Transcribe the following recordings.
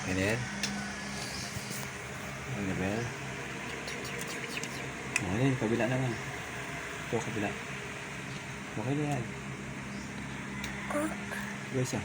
Ganyan. Ang level. Ayan, kabila naman. Ito, kabila. Okay na yan. Guys, ah.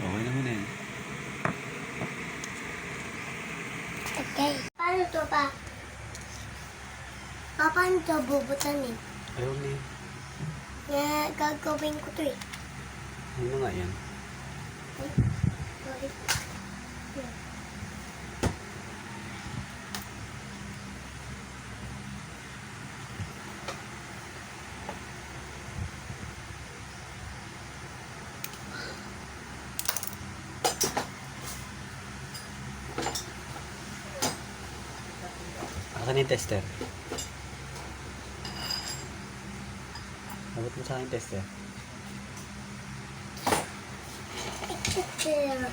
Okay naman eh. Okay. Paano to pa? Paano to bubutan eh? Ayaw na eh. Gagawin ko to eh. Ano nga yan? Sorry. Asan yung tester? Abot mo sa akin tester. There.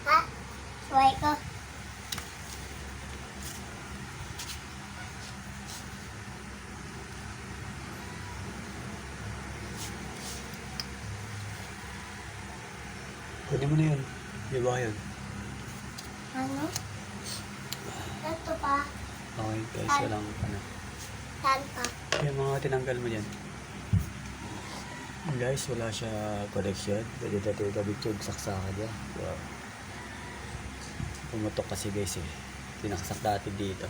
Ha? Suway ko. Kunin mo na yun. Di ba yun? Ano? Ito pa. Okay guys, walang ano. Saan pa? Yung mga tinanggal mo dyan. Guys, wala siya connection. Pwede natin kabitsog saksakan niya. Wow. Pumutok kasi guys eh. Pinaksak natin dito.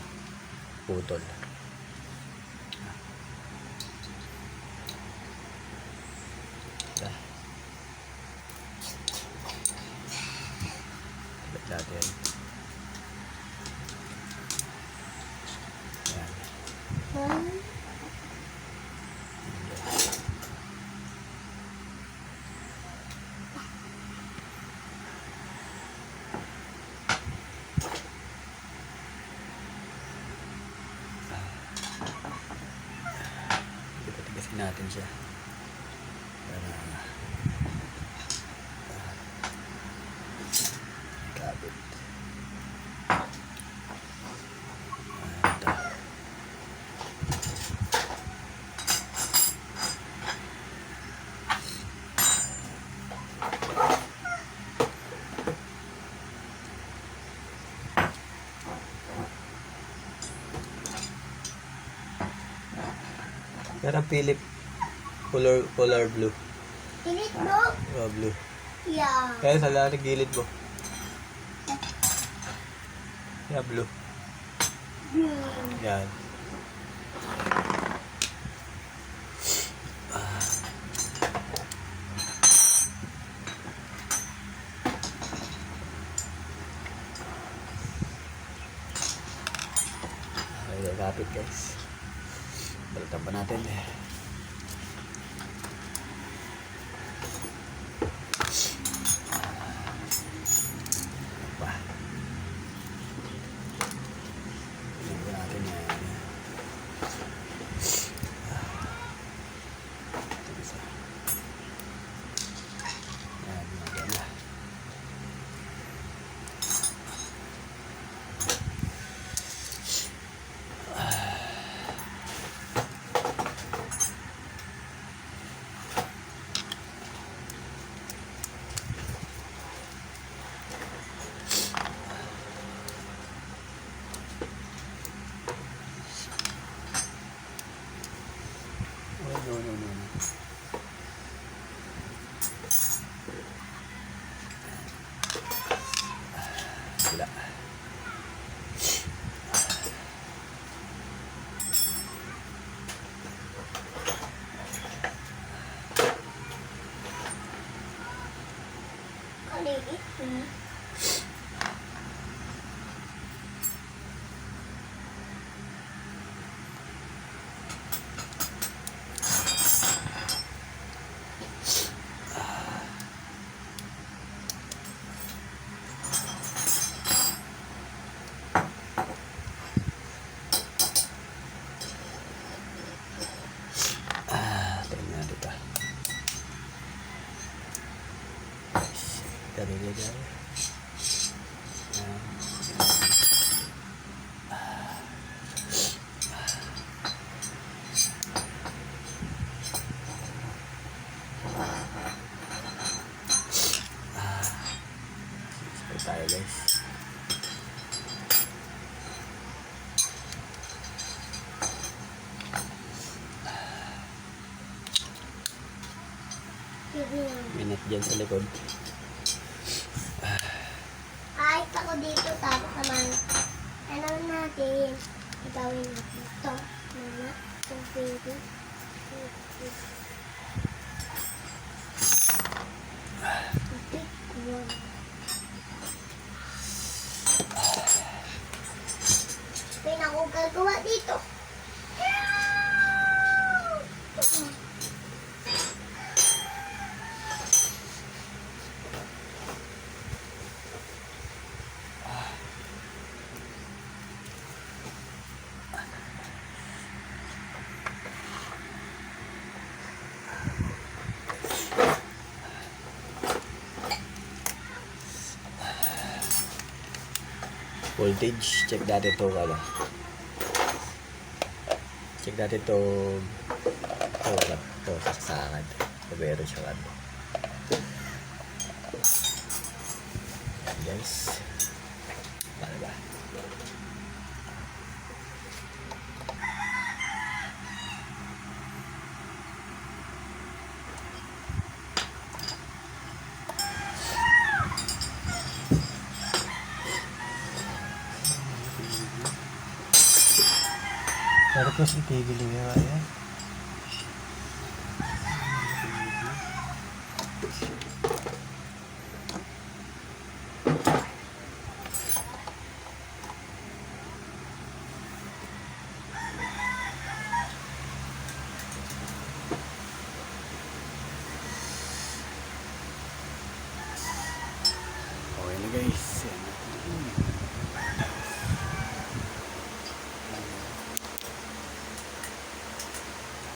Putol. Dah. Tagat natin. Yan. Tigasin natin siya. Para kabit. Ito. Pero Philip polar blue. Pilit mo? Blue. Yeah. Kaya sa lahat gilid mo. Yeah, blue. Yan. Okay, kapit guys. Balitan pa natin eh. Pa. Balitan natin yan. Ito isa. Yan, yan na. No. Wala. ito. Tingnan natin ito. Dali. Ito tayo guys. Minute dyan sa likod. Kahit ako dito, tapos naman, ano natin, gawin natin ito. Mama, itong baby. Pinakugagawa dito. Voltage, check natin ito ano. Check natin ito saksakan. Meron siya ano. Guys. Paano ba? Pero plus itigil nga yan. Okay na guys.